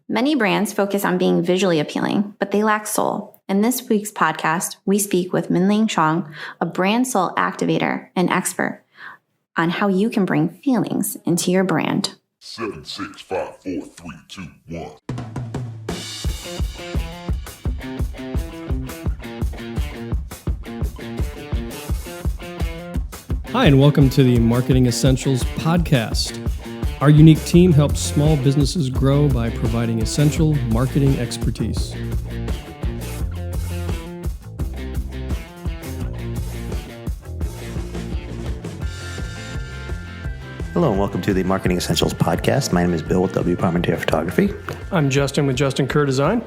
Many brands focus on being visually appealing, but they lack soul. In this week's podcast, we speak with Minling Chuang, a Brand Soul Activator and expert on how you can bring feelings into your brand. 7, 6, 5, 4, 3, 2, 1. Hi, and welcome to the Marketing Essentials podcast. Our unique team helps small businesses grow by providing essential marketing expertise. Hello and welcome to the Marketing Essentials podcast. My name is Bill with W Parmentier Photography. I'm Justin with Justin Kerr Design.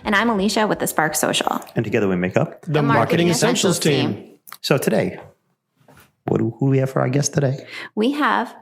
And I'm Alicia with the Spark Social. And together we make up The Marketing Essentials team. So today, who do we have for our guest today? We have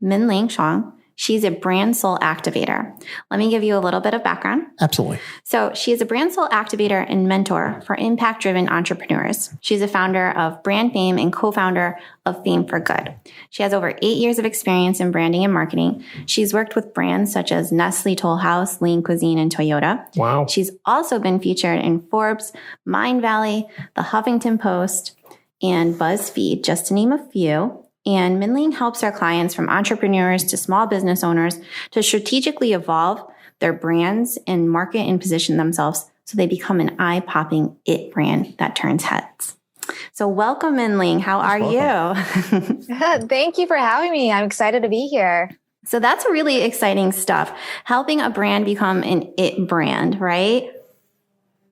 Minling Chuang. She's a Brand Soul Activator. Let me give you a little bit of background. Absolutely. So she is a Brand Soul Activator and mentor for impact-driven entrepreneurs. She's a founder of Brand Fame and co-founder of Fame for Good. She has over 8 years of experience in branding and marketing. She's worked with brands such as Nestle Toll House, Lean Cuisine, and Toyota. Wow. She's also been featured in Forbes, Mind Valley, The Huffington Post, and BuzzFeed, just to name a few. And Minling helps our clients from entrepreneurs to small business owners to strategically evolve their brands and market and position themselves so they become an eye-popping it brand that turns heads. So welcome, Minling. How are you? Thank you for having me. I'm excited to be here. So that's really exciting stuff. Helping a brand become an it brand, right?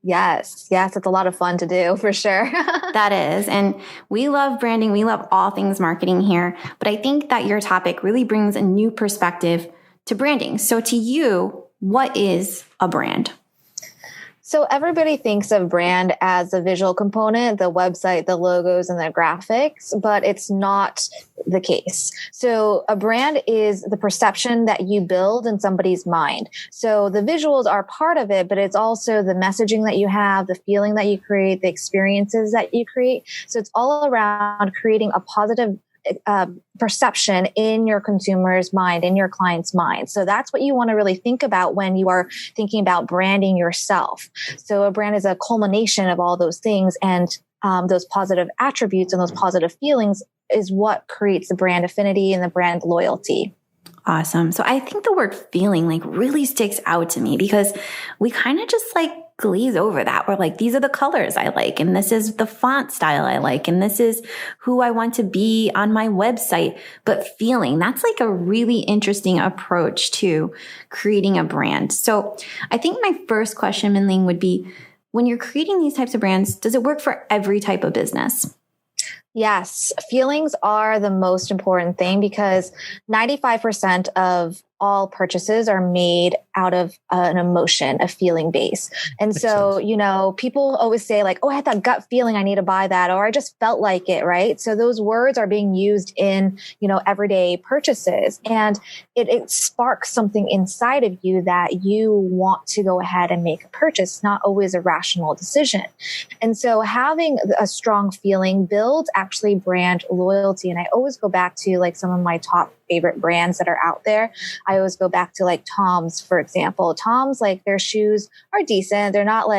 Yes, it's a lot of fun to do for sure. That is. And we love branding. We love all things marketing here. But I think that your topic really brings a new perspective to branding. So to you, what is a brand? So everybody thinks of brand as the visual component, the website, the logos, and the graphics, but it's not the case. So a brand is the perception that you build in somebody's mind. So the visuals are part of it, but it's also the messaging that you have, the feeling that you create, the experiences that you create. So it's all around creating a positive perception in your consumer's mind, in your client's mind. So that's what you want to really think about when you are thinking about branding yourself. So a brand is a culmination of all those things, and those positive attributes and those positive feelings is what creates the brand affinity and the brand loyalty. Awesome. So I think the word feeling really sticks out to me because we kind of just glaze over that. We're like, these are the colors I like, and this is the font style I like, and this is who I want to be on my website. But feeling, that's a really interesting approach to creating a brand. So I think my first question, Minling, would be, when you're creating these types of brands, does it work for every type of business? Yes, feelings are the most important thing because 95% of all purchases are made out of an emotion, a feeling base. And so, people always say oh, I had that gut feeling I need to buy that, or I just felt like it, right? So those words are being used in, everyday purchases, and it sparks something inside of you that you want to go ahead and make a purchase, not always a rational decision. And so having a strong feeling builds actually brand loyalty. And I always go back to some of my top favorite brands that are out there. I always go back to Tom's, for example. Tom's, their shoes are decent. They're not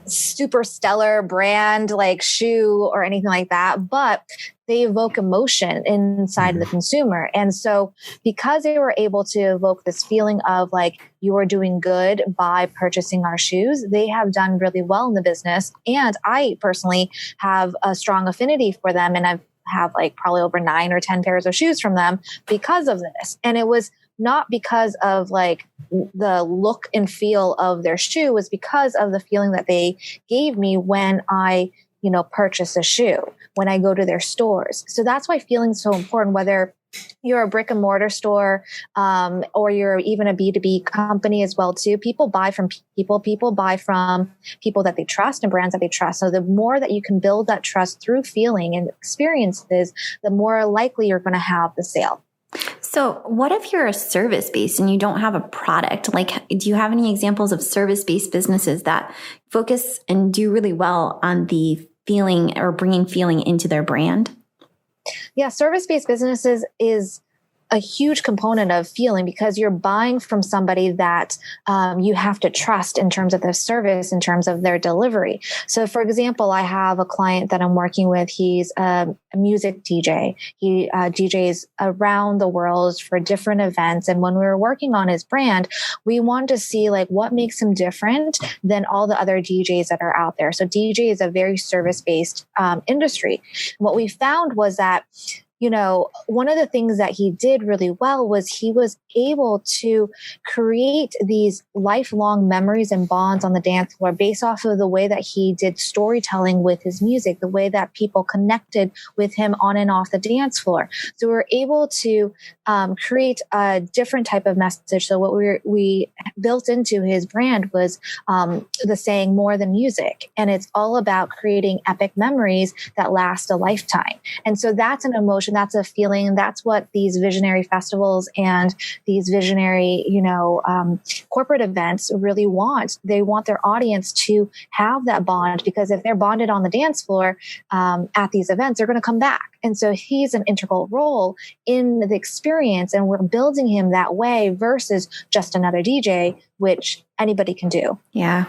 super stellar brand shoe or anything like that, but they evoke emotion inside of the consumer. And so because they were able to evoke this feeling of you are doing good by purchasing our shoes, they have done really well in the business. And I personally have a strong affinity for them, and I've have probably over 9 or 10 pairs of shoes from them because of this. And it was not because of the look and feel of their shoe, was because of the feeling that they gave me when I, purchase a shoe, when I go to their stores. So that's why feeling is so important, whether you're a brick and mortar store, or you're even a B2B company as well too. People buy from people buy from people that they trust and brands that they trust. So the more that you can build that trust through feeling and experiences, the more likely you're going to have the sale. So what if you're a service-based and you don't have a product? Do you have any examples of service-based businesses that focus and do really well on the feeling or bringing feeling into their brand? Yeah, service-based businesses is a huge component of feeling, because you're buying from somebody that you have to trust in terms of their service, in terms of their delivery. So for example, I have a client that I'm working with. He's a music DJ. He DJs around the world for different events. And when we were working on his brand, we wanted to see like what makes him different than all the other DJs that are out there. So DJ is a very service-based industry. What we found was that, you know, one of the things that he did really well was he was able to create these lifelong memories and bonds on the dance floor based off of the way that he did storytelling with his music, the way that people connected with him on and off the dance floor. So we were able to create a different type of message. So what we built into his brand was the saying "more than music," and it's all about creating epic memories that last a lifetime. And so that's an emotion, that's a feeling, and that's what these visionary festivals and these visionary, corporate events really want. They want their audience to have that bond, because if they're bonded on the dance floor at these events, they're going to come back. And so he's an integral role in the experience, and we're building him that way versus just another DJ, which anybody can do. Yeah.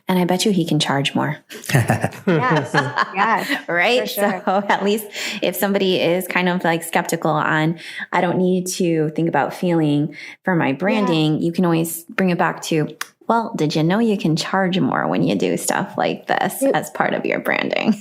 And I bet you he can charge more. Yes. Yes. Right. Sure. So at least if somebody is kind of like skeptical on, I don't need to think about feeling for my branding, you can always bring it back to, well, did you know you can charge more when you do stuff like this as part of your branding?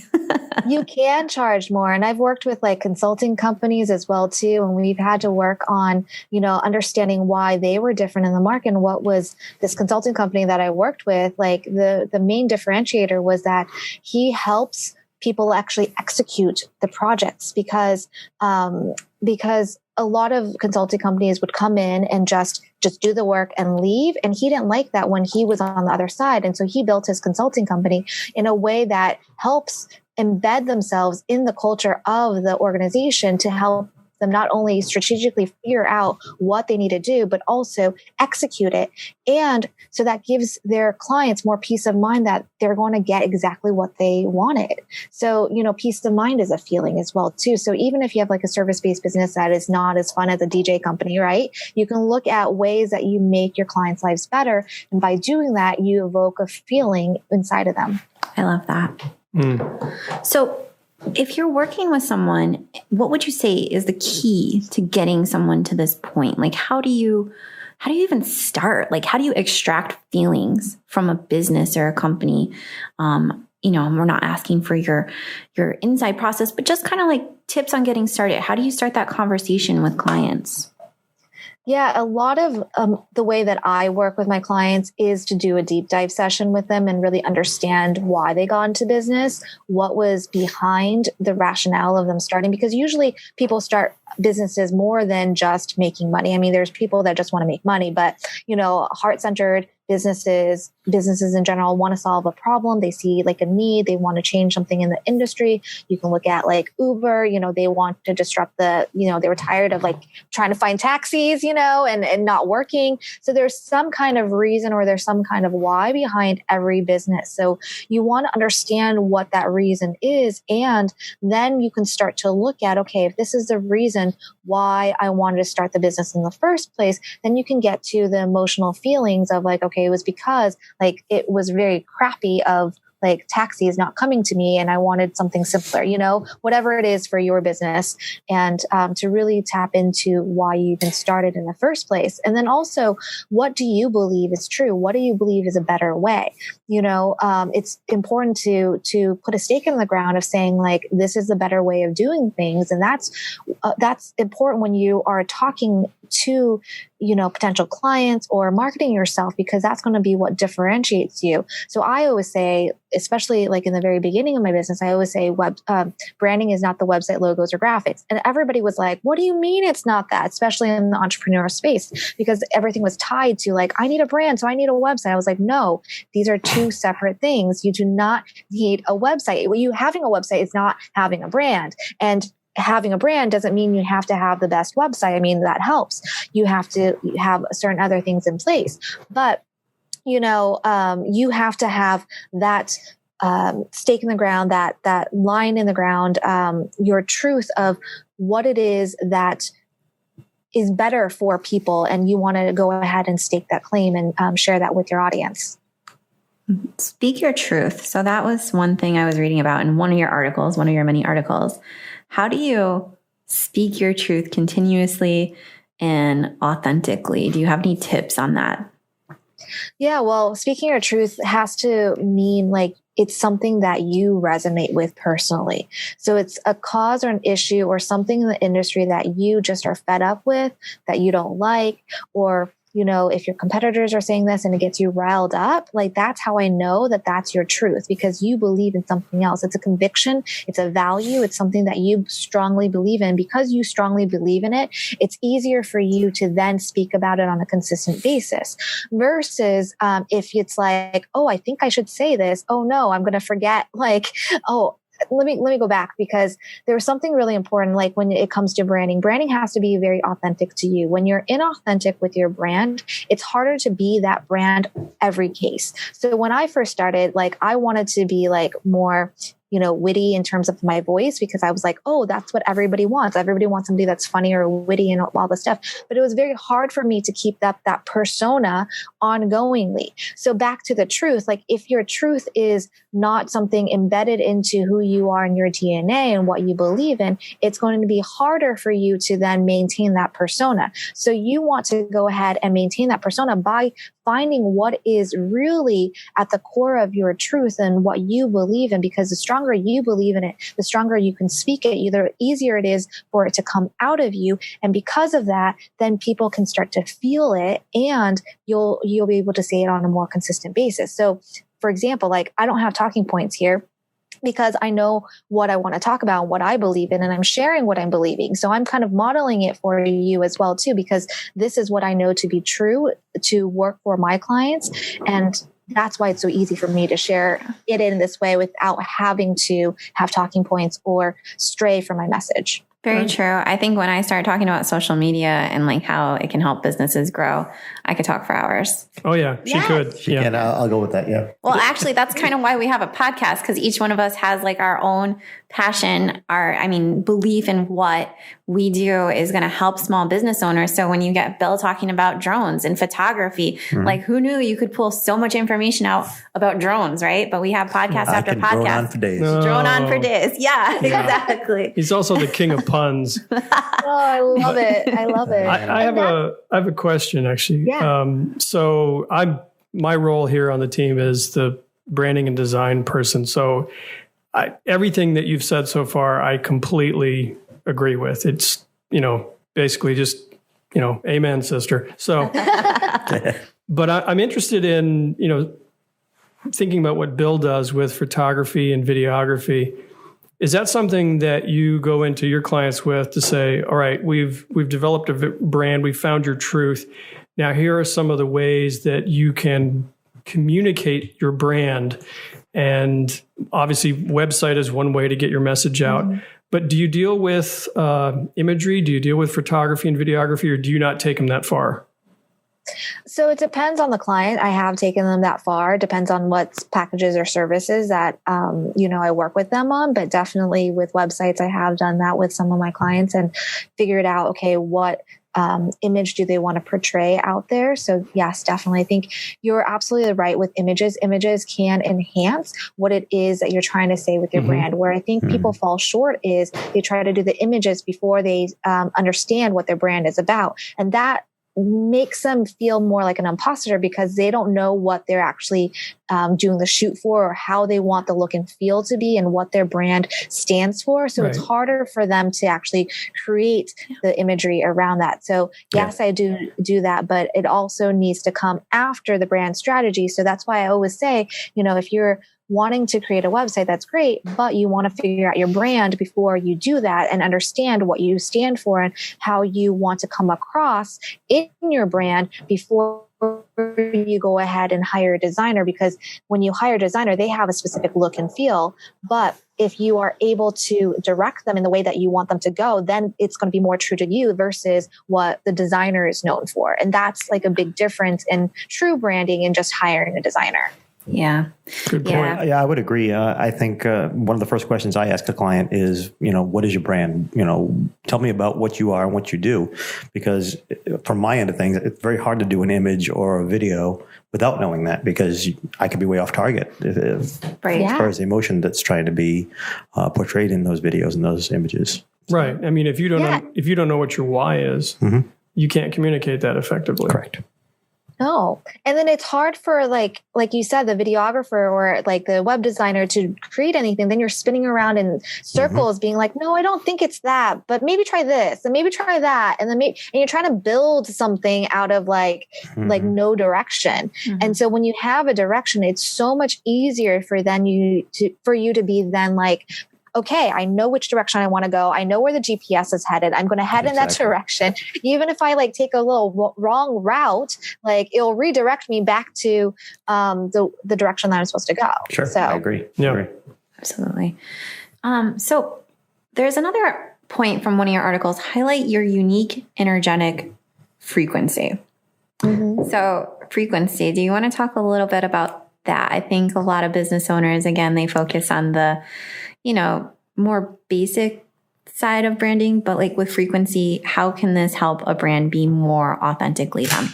You can charge more. And I've worked with like consulting companies as well too. And we've had to work on, understanding why they were different in the market. And what was this consulting company that I worked with, like the main differentiator was that he helps people actually execute the projects, because a lot of consulting companies would come in and just do the work and leave. And he didn't like that when he was on the other side. And so he built his consulting company in a way that helps embed themselves in the culture of the organization to help them not only strategically figure out what they need to do, but also execute it. And so that gives their clients more peace of mind that they're going to get exactly what they wanted. So, peace of mind is a feeling as well too. So even if you have like a service-based business that is not as fun as a DJ company, right? You can look at ways that you make your clients' lives better. And by doing that, you evoke a feeling inside of them. I love that. So if you're working with someone, what would you say is the key to getting someone to this point? Like, how do you even start? Like, how do you extract feelings from a business or a company? We're not asking for your inside process, but just kind of like tips on getting started. How do you start that conversation with clients? Yeah, a lot of the way that I work with my clients is to do a deep dive session with them and really understand why they got into business, what was behind the rationale of them starting, because usually people start businesses more than just making money. I mean, there's people that just want to make money, but, heart-centered businesses in general want to solve a problem. They see like a need. They want to change something in the industry. You can look at like Uber, they want to disrupt they were tired of like trying to find taxis, and not working. So there's some kind of reason, or there's some kind of why behind every business. So you want to understand what that reason is. And then you can start to look at, okay, if this is the reason why I wanted to start the business in the first place, then you can get to the emotional feelings of like, okay, it was because like it was very crappy of like taxis not coming to me and I wanted something simpler, whatever it is for your business, and to really tap into why you even started in the first place. And then also, what do you believe is true? What do you believe is a better way? It's important to put a stake in the ground of saying like, this is the better way of doing things. And that's important when you are talking to, potential clients or marketing yourself, because that's going to be what differentiates you. So I always say, especially like in the very beginning of my business, I always say branding is not the website logos or graphics. And everybody was like, what do you mean it's not that? Especially in the entrepreneurial space, because everything was tied to like, I need a brand, so I need a website. I was like, no, these are two separate things. You do not need a website. You having a website is not having a brand. And having a brand doesn't mean you have to have the best website. I mean, that helps. You have to have certain other things in place. But, you have to have that stake in the ground, that line in the ground, your truth of what it is that is better for people, and you want to go ahead and stake that claim and share that with your audience. Speak your truth. So that was one thing I was reading about in one of your articles, one of your many articles. How do you speak your truth continuously and authentically? Do you have any tips on that? Yeah, well, speaking your truth has to mean like it's something that you resonate with personally. So it's a cause or an issue or something in the industry that you just are fed up with, that you don't like, or if your competitors are saying this and it gets you riled up, like that's how I know that that's your truth, because you believe in something else. It's a conviction. It's a value. It's something that you strongly believe in. Because you strongly believe in it, it's easier for you to then speak about it on a consistent basis versus if it's like, oh, I think I should say this. Oh no, I'm going to forget. Like, oh, let me go back, because there was something really important. Like when it comes to branding has to be very authentic to you. When you're inauthentic with your brand, it's harder to be that brand every case. So when I first started, like I wanted to be like more, witty in terms of my voice, because I was like, oh, that's what everybody wants. Everybody wants somebody that's funny or witty and all this stuff. But it was very hard for me to keep that persona ongoingly. So back to the truth, like if your truth is not something embedded into who you are in your DNA and what you believe in, it's going to be harder for you to then maintain that persona. So you want to go ahead and maintain that persona by finding what is really at the core of your truth and what you believe in, because the stronger you believe in it, the stronger you can speak it, the easier it is for it to come out of you. And because of that, then people can start to feel it, and you'll be able to say it on a more consistent basis. So for example, like I don't have talking points here, because I know what I want to talk about and what I believe in, and I'm sharing what I'm believing. So I'm kind of modeling it for you as well too, because this is what I know to be true to work for my clients. And that's why it's so easy for me to share it in this way without having to have talking points or stray from my message. Very true. I think when I started talking about social media and like how it can help businesses grow, I could talk for hours. Oh yeah, she could. She can. I'll go with that. Yeah. Well, actually, that's kind of why we have a podcast, because each one of us has like our own passion, belief in what we do is going to help small business owners. So when you get Bill talking about drones and photography, like who knew you could pull so much information out about drones, right? But we have podcast after podcast. Drone on for days. Drone on for days. Yeah, exactly. He's also the king of puns. Oh, I love it. I love it. I have a question actually. Yeah. So my role here on the team is the branding and design person. So everything that you've said so far, I completely agree with. It's, basically just, amen, sister. So, but I'm interested in, thinking about what Bill does with photography and videography. Is that something that you go into your clients with to say, all right, we've developed a brand, we've found your truth. Now, here are some of the ways that you can communicate your brand. And obviously, website is one way to get your message out. Mm-hmm. But do you deal with imagery? Do you deal with photography and videography, or do you not take them that far? So it depends on the client. I have taken them that far. It depends on what packages or services that, I work with them on. But definitely with websites, I have done that with some of my clients and figured out, okay, what image do they want to portray out there? So yes, definitely. I think you're absolutely right with images. Images can enhance what it is that you're trying to say with your brand. Where I think people fall short is they try to do the images before they understand what their brand is about. And that makes them feel more like an imposter, because they don't know what they're actually doing the shoot for, or how they want the look and feel to be, and what their brand stands for. So It's harder for them to actually create the imagery around that. So yes, I do that, but it also needs to come after the brand strategy. So that's why I always say, if you're wanting to create a website, that's great, but you want to figure out your brand before you do that and understand what you stand for and how you want to come across in your brand before you go ahead and hire a designer. Because when you hire a designer, they have a specific look and feel. But if you are able to direct them in the way that you want them to go, then it's going to be more true to you versus what the designer is known for. And that's like a big difference in true branding and just hiring a designer. Yeah. Good point. Yeah. Yeah, I would agree. I think one of the first questions I ask a client is, what is your brand? Tell me about what you are and what you do. Because from my end of things, it's very hard to do an image or a video without knowing that, because I could be way off target as far as the emotion that's trying to be portrayed in those videos and those images. Right. I mean, if you don't know what your why is, you can't communicate that effectively. Correct. No. And then it's hard for like you said, the videographer or like the web designer to create anything. Then you're spinning around in circles being like, no, I don't think it's that, but maybe try this and maybe try that. And then and you're trying to build something out of like no direction. And so when you have a direction, it's so much easier for you to be then like, okay, I know which direction I want to go. I know where the GPS is headed. I'm going to head in that direction. Even if I like take a little wrong route, like it'll redirect me back to the direction that I'm supposed to go. Sure, so, I agree. Yeah, absolutely. So there's another point from one of your articles, highlight your unique energetic frequency. So frequency, do you want to talk a little bit about that? I think a lot of business owners, again, they focus on the more basic side of branding, but like with frequency, how can this help a brand be more authentically them?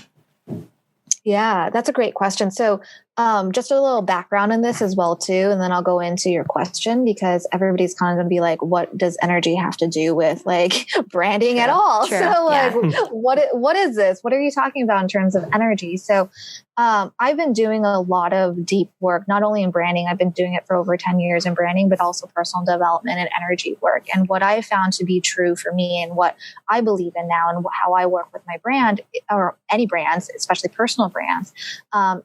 Yeah, that's a great question. So just a little background in this as well, too. And then I'll go into your question, because everybody's kind of going to be like, what does energy have to do with like branding at all? True. So like, what is this? What are you talking about in terms of energy? So I've been doing a lot of deep work, not only in branding, I've been doing it for over 10 years in branding, but also personal development and energy work. And what I found to be true for me and what I believe in now and how I work with my brand or any brands, especially personal brands,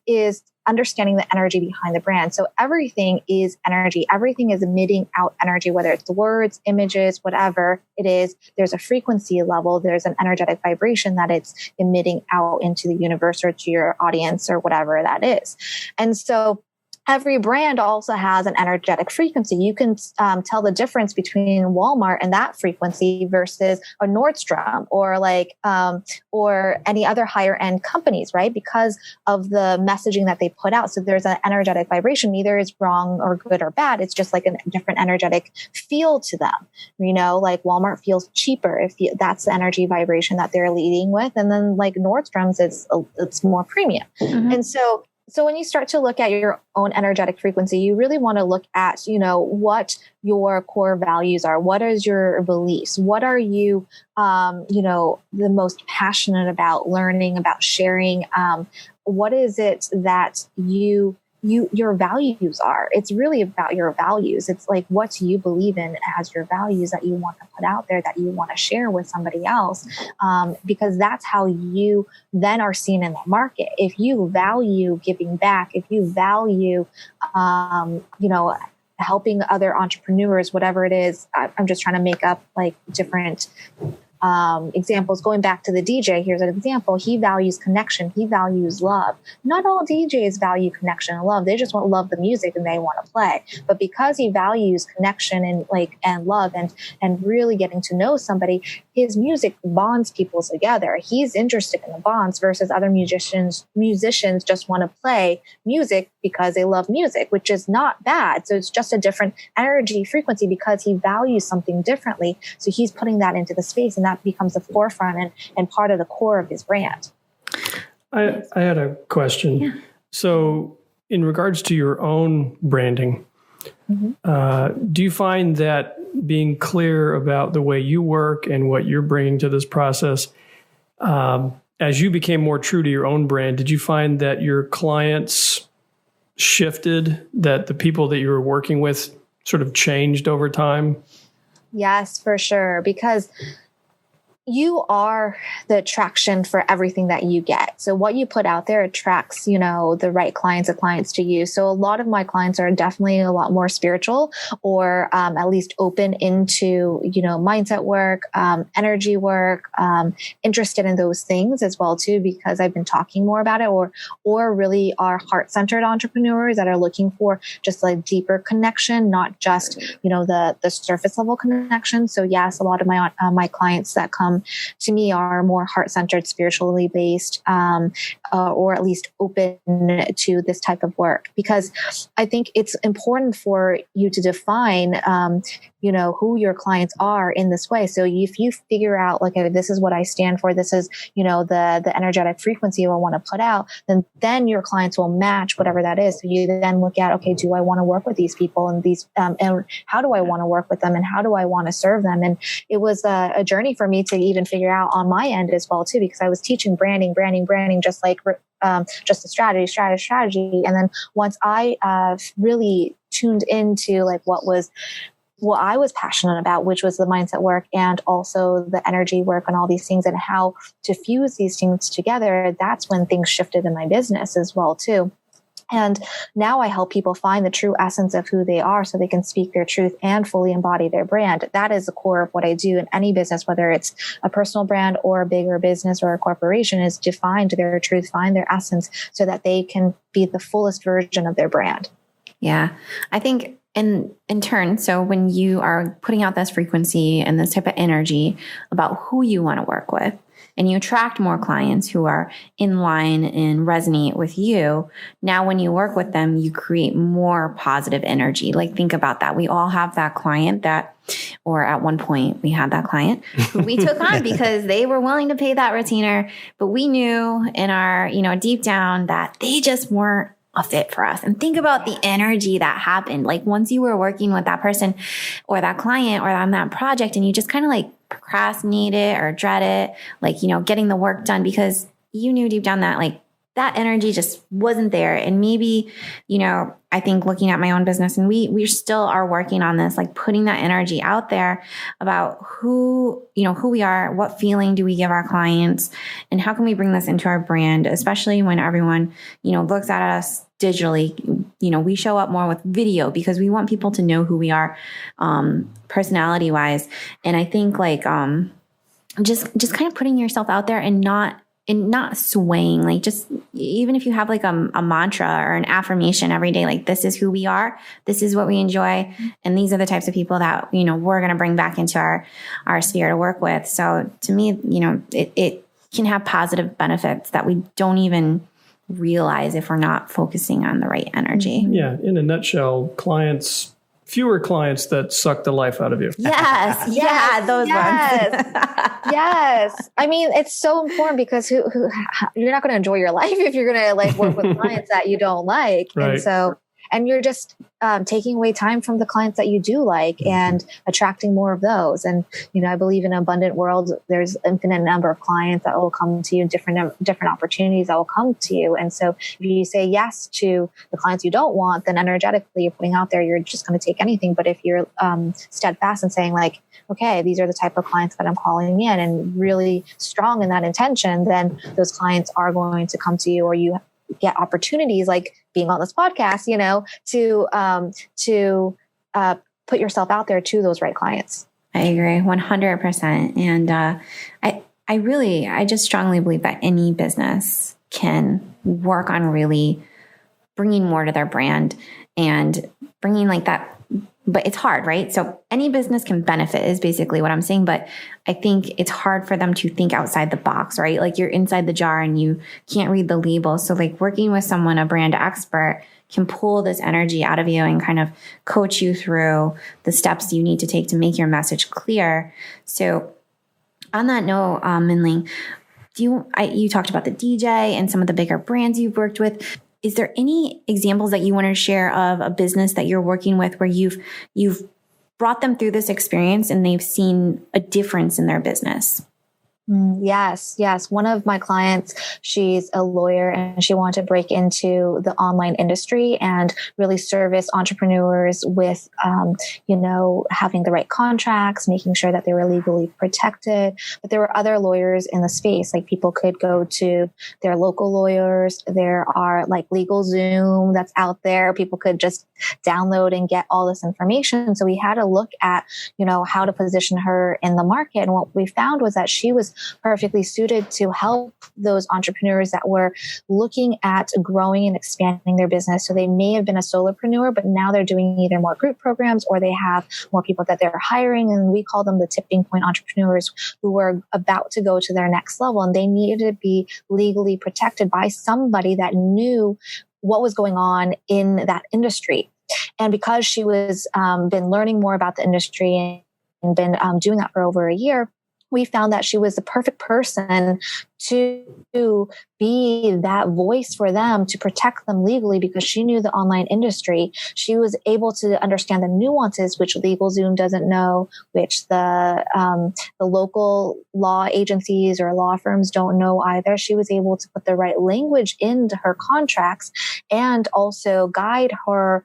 is understanding the energy behind the brand. So everything is energy. Everything is emitting out energy, whether it's words, images, whatever it is. There's a frequency level. There's an energetic vibration that it's emitting out into the universe or to your audience or whatever that is. And so every brand also has an energetic frequency. You can tell the difference between Walmart and that frequency versus a Nordstrom or or any other higher end companies, right? Because of the messaging that they put out. So there's an energetic vibration. Neither is wrong or good or bad. It's just like a different energetic feel to them. Like Walmart feels cheaper if that's the energy vibration that they're leading with. And then like Nordstrom's, it's more premium. And so when you start to look at your own energetic frequency, you really want to look at, what your core values are. What is your beliefs? What are you, the most passionate about learning, about sharing? What is it that your values are? It's really about your values. It's like what you believe in as your values that you want to put out there, that you want to share with somebody else, because that's how you then are seen in the market. If you value giving back, if you value, helping other entrepreneurs, whatever it is, I'm just trying to make up like different examples. Going back to the DJ, here's an example. He values connection. He values love. Not all DJs value connection and love. They just want to love the music and they want to play. But because he values connection and love and really getting to know somebody, his music bonds people together. He's interested in the bonds versus other musicians just want to play music because they love music, which is not bad. So it's just a different energy frequency because he values something differently. So he's putting that into the space, and that becomes the forefront and part of the core of his brand. I had a question. Yeah. So in regards to your own branding, do you find that being clear about the way you work and what you're bringing to this process, as you became more true to your own brand, did you find that your clients shifted, that the people that you were working with sort of changed over time? Yes, for sure. Because you are the attraction for everything that you get. So what you put out there attracts, the right clients to you. So a lot of my clients are definitely a lot more spiritual or at least open into, mindset work, energy work, interested in those things as well too, because I've been talking more about it or really are heart-centered entrepreneurs that are looking for just like deeper connection, not just, the surface level connection. So yes, a lot of my clients that come to me are more heart-centered, spiritually based, or at least open to this type of work. Because I think it's important for you to define, who your clients are in this way. So if you figure out, like, okay, this is what I stand for, this is, the energetic frequency I want to put out, then your clients will match whatever that is. So you then look at, okay, do I want to work with these people, and and how do I want to work with them, and how do I want to serve them? And it was a journey for me to even figure out on my end as well too, because I was teaching branding, just like just a strategy. And then once I really tuned into like what I was passionate about, which was the mindset work and also the energy work and all these things, and how to fuse these things together, that's when things shifted in my business as well too. And now I help people find the true essence of who they are so they can speak their truth and fully embody their brand. That is the core of what I do in any business, whether it's a personal brand or a bigger business or a corporation, is to find their truth, find their essence so that they can be the fullest version of their brand. Yeah. I think in turn, so when you are putting out this frequency and this type of energy about who you want to work with, and you attract more clients who are in line and resonate with you, now when you work with them, you create more positive energy. Like, think about that. We all have that client or at one point we had that client who we took on because they were willing to pay that retainer, but we knew in our, deep down that they just weren't a fit for us. And think about the energy that happened. Like, once you were working with that person or that client or on that project, and you just kind of like procrastinate it or dread it, like, getting the work done because you knew deep down that like that energy just wasn't there. And maybe, I think looking at my own business, and we still are working on this, like putting that energy out there about who we are, what feeling do we give our clients, and how can we bring this into our brand, especially when everyone, looks at us digitally. We show up more with video because we want people to know who we are, personality wise. And I think like, just kind of putting yourself out there and not swaying, like just even if you have like a mantra or an affirmation every day, like this is who we are, this is what we enjoy, and these are the types of people that we're going to bring back into our sphere to work with. So to me, it can have positive benefits that we don't even realize if we're not focusing on the right energy. Yeah, in a nutshell, fewer clients that suck the life out of you. Yes. Yeah, those ones. Yes. I mean, it's so important because you're not going to enjoy your life if you're going to like work with clients that you don't like. Right. And you're just taking away time from the clients that you do like and attracting more of those. And, I believe in an abundant world, there's infinite number of clients that will come to you, different opportunities that will come to you. And so if you say yes to the clients you don't want, then energetically you're putting out there, you're just going to take anything. But if you're steadfast and saying like, okay, these are the type of clients that I'm calling in, and really strong in that intention, then those clients are going to come to you, or you get opportunities like being on this podcast, to put yourself out there to those right clients. I agree 100%. And I just strongly believe that any business can work on really bringing more to their brand and bringing like that. But it's hard, right? So any business can benefit is basically what I'm saying. But I think it's hard for them to think outside the box, right? Like you're inside the jar and you can't read the label. So like working with someone, a brand expert, can pull this energy out of you and kind of coach you through the steps you need to take to make your message clear. So on that note, Minling, you talked about the DJ and some of the bigger brands you've worked with. Is there any examples that you want to share of a business that you're working with where you've brought them through this experience and they've seen a difference in their business? Yes. One of my clients, she's a lawyer and she wanted to break into the online industry and really service entrepreneurs with, having the right contracts, making sure that they were legally protected. But there were other lawyers in the space. Like people could go to their local lawyers. There are like LegalZoom that's out there. People could just download and get all this information. So we had to look at, how to position her in the market. And what we found was that she was perfectly suited to help those entrepreneurs that were looking at growing and expanding their business. So they may have been a solopreneur, but now they're doing either more group programs or they have more people that they're hiring. And we call them the tipping point entrepreneurs who were about to go to their next level. And they needed to be legally protected by somebody that knew what was going on in that industry. And because she was been learning more about the industry and been doing that for over a year, we found that she was the perfect person to be that voice for them, to protect them legally, because she knew the online industry. She was able to understand the nuances, which LegalZoom doesn't know, which the local law agencies or law firms don't know either. She was able to put the right language into her contracts and also guide her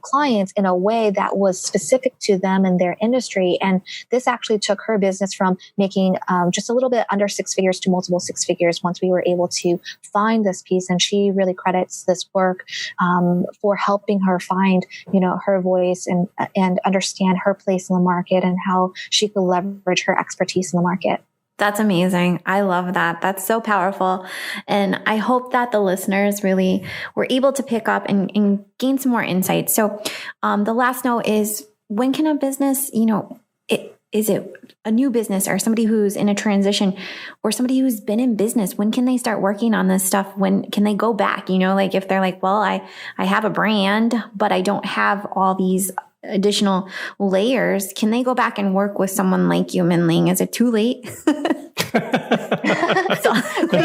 clients in a way that was specific to them and their industry. And this actually took her business from making just a little bit under six figures to multiple six figures once we were able to find this piece. And she really credits this work for helping her find, her voice and understand her place in the market and how she could leverage her expertise in the market. That's amazing. I love that. That's so powerful. And I hope that the listeners really were able to pick up and gain some more insight. So the last note is, when can a business, is it a new business or somebody who's in a transition or somebody who's been in business, when can they start working on this stuff? When can they go back? Like if they're like, well, I have a brand, but I don't have all these additional layers. Can they go back and work with someone like you, Minling? Is it too late? Great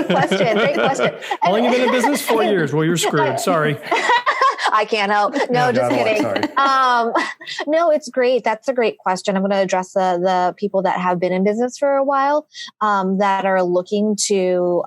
question. How long have you been in business? 4 years. Well, you're screwed. Sorry. I can't help. No, just kidding. No, it's great. That's a great question. I'm going to address the people that have been in business for a while, that are looking to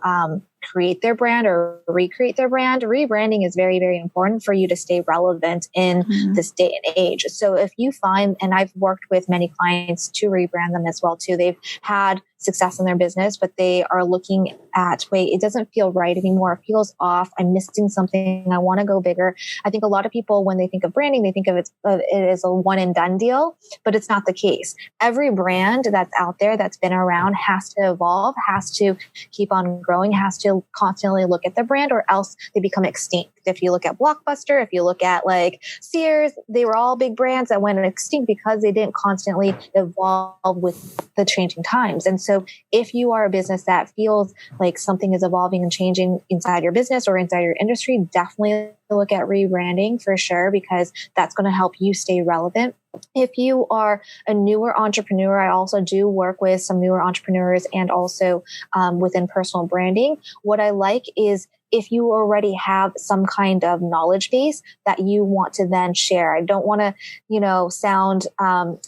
create their brand or recreate their brand. Rebranding is very, very important for you to stay relevant in this day and age. So if you find, and I've worked with many clients to rebrand them as well too, they've had success in their business, but they are looking at, wait, it doesn't feel right anymore. It feels off. I'm missing something. I want to go bigger. I think a lot of people, when they think of branding, they think of it as a one and done deal, but it's not the case. Every brand that's out there that's been around has to evolve, has to keep on growing, has to constantly look at the brand, or else they become extinct. If you look at Blockbuster, if you look at like Sears, they were all big brands that went extinct because they didn't constantly evolve with the changing times. And so if you are a business that feels like something is evolving and changing inside your business or inside your industry, definitely look at rebranding for sure, because that's going to help you stay relevant. If you are a newer entrepreneur, I also do work with some newer entrepreneurs and also within personal branding. What I like is if you already have some kind of knowledge base that you want to then share. I don't want to, sound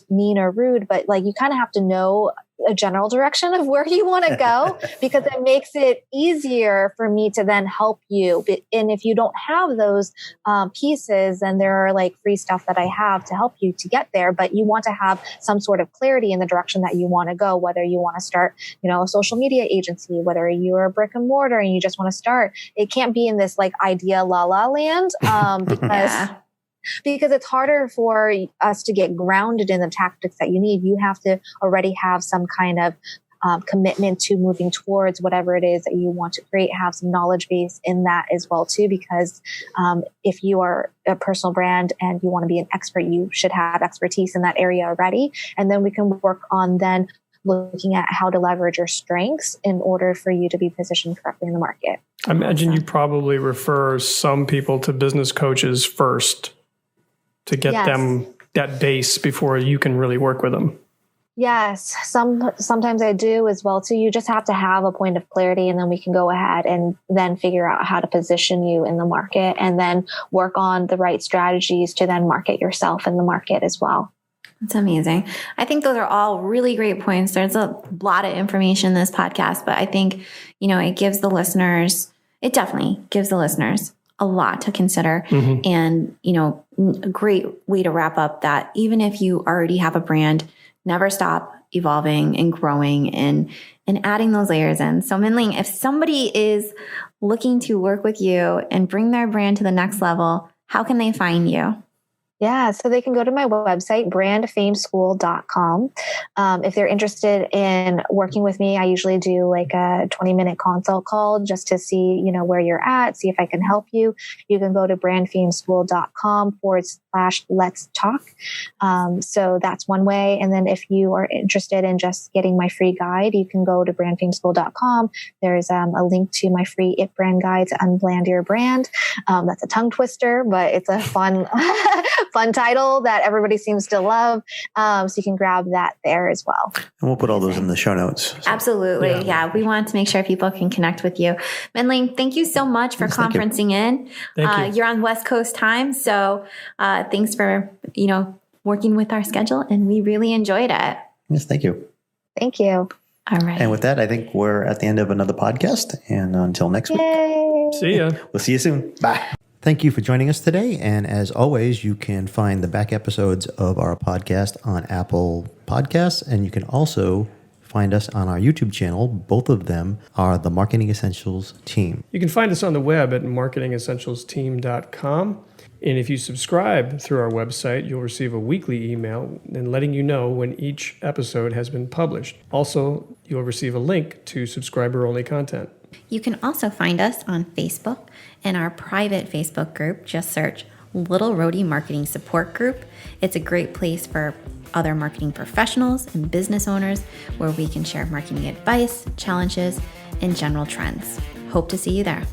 mean or rude, but like you kind of have to know a general direction of where you want to go, because it makes it easier for me to then help you. And if you don't have those pieces, then there are like free stuff that I have to help you to get there. But you want to have some sort of clarity in the direction that you want to go, whether you want to start, a social media agency, whether you're a brick and mortar and you just want to start. It can't be in this like idea la la land, because it's harder for us to get grounded in the tactics that you need. You have to already have some kind of commitment to moving towards whatever it is that you want to create, have some knowledge base in that as well too, because if you are a personal brand and you want to be an expert, you should have expertise in that area already. And then we can work on then looking at how to leverage your strengths in order for you to be positioned correctly in the market. I imagine you probably refer some people to business coaches first to get them that base before you can really work with them. Yes, sometimes I do as well too. You just have to have a point of clarity, and then we can go ahead and then figure out how to position you in the market and then work on the right strategies to then market yourself in the market as well. That's amazing. I think those are all really great points. There's a lot of information in this podcast, but I think, it gives the listeners, it definitely gives the listeners a lot to consider. And, a great way to wrap up that even if you already have a brand, never stop evolving and growing and adding those layers in. So Minling, if somebody is looking to work with you and bring their brand to the next level, how can they find you? Yeah, so they can go to my website, brandfameschool.com. If they're interested in working with me, I usually do like a 20-minute consult call just to see, where you're at, see if I can help you. You can go to brandfameschool.com/let's talk. So that's one way. And then if you are interested in just getting my free guide, you can go to brandfameschool.com. There's a link to my free It Brand Guide to Unbland Your Brand. That's a tongue twister, but it's a fun title that everybody seems to love. So you can grab that there as well. And we'll put all those in the show notes. So. Absolutely. Yeah. We want to make sure people can connect with you. Minling, thank you so much for conferencing in. Thank you. You're on West Coast time. So thanks for, working with our schedule, and we really enjoyed it. Yes, thank you. Thank you. All right. And with that, I think we're at the end of another podcast. And until next week, See ya. we'll see you soon. Bye. Thank you for joining us today. And as always, you can find the back episodes of our podcast on Apple Podcasts. And you can also find us on our YouTube channel. Both of them are the Marketing Essentials team. You can find us on the web at marketingessentialsteam.com. And if you subscribe through our website, you'll receive a weekly email and letting you know when each episode has been published. Also, you'll receive a link to subscriber-only content. You can also find us on Facebook in our private Facebook group. Just search Little Roadie Marketing Support Group. It's a great place for other marketing professionals and business owners where we can share marketing advice, challenges, and general trends. Hope to see you there.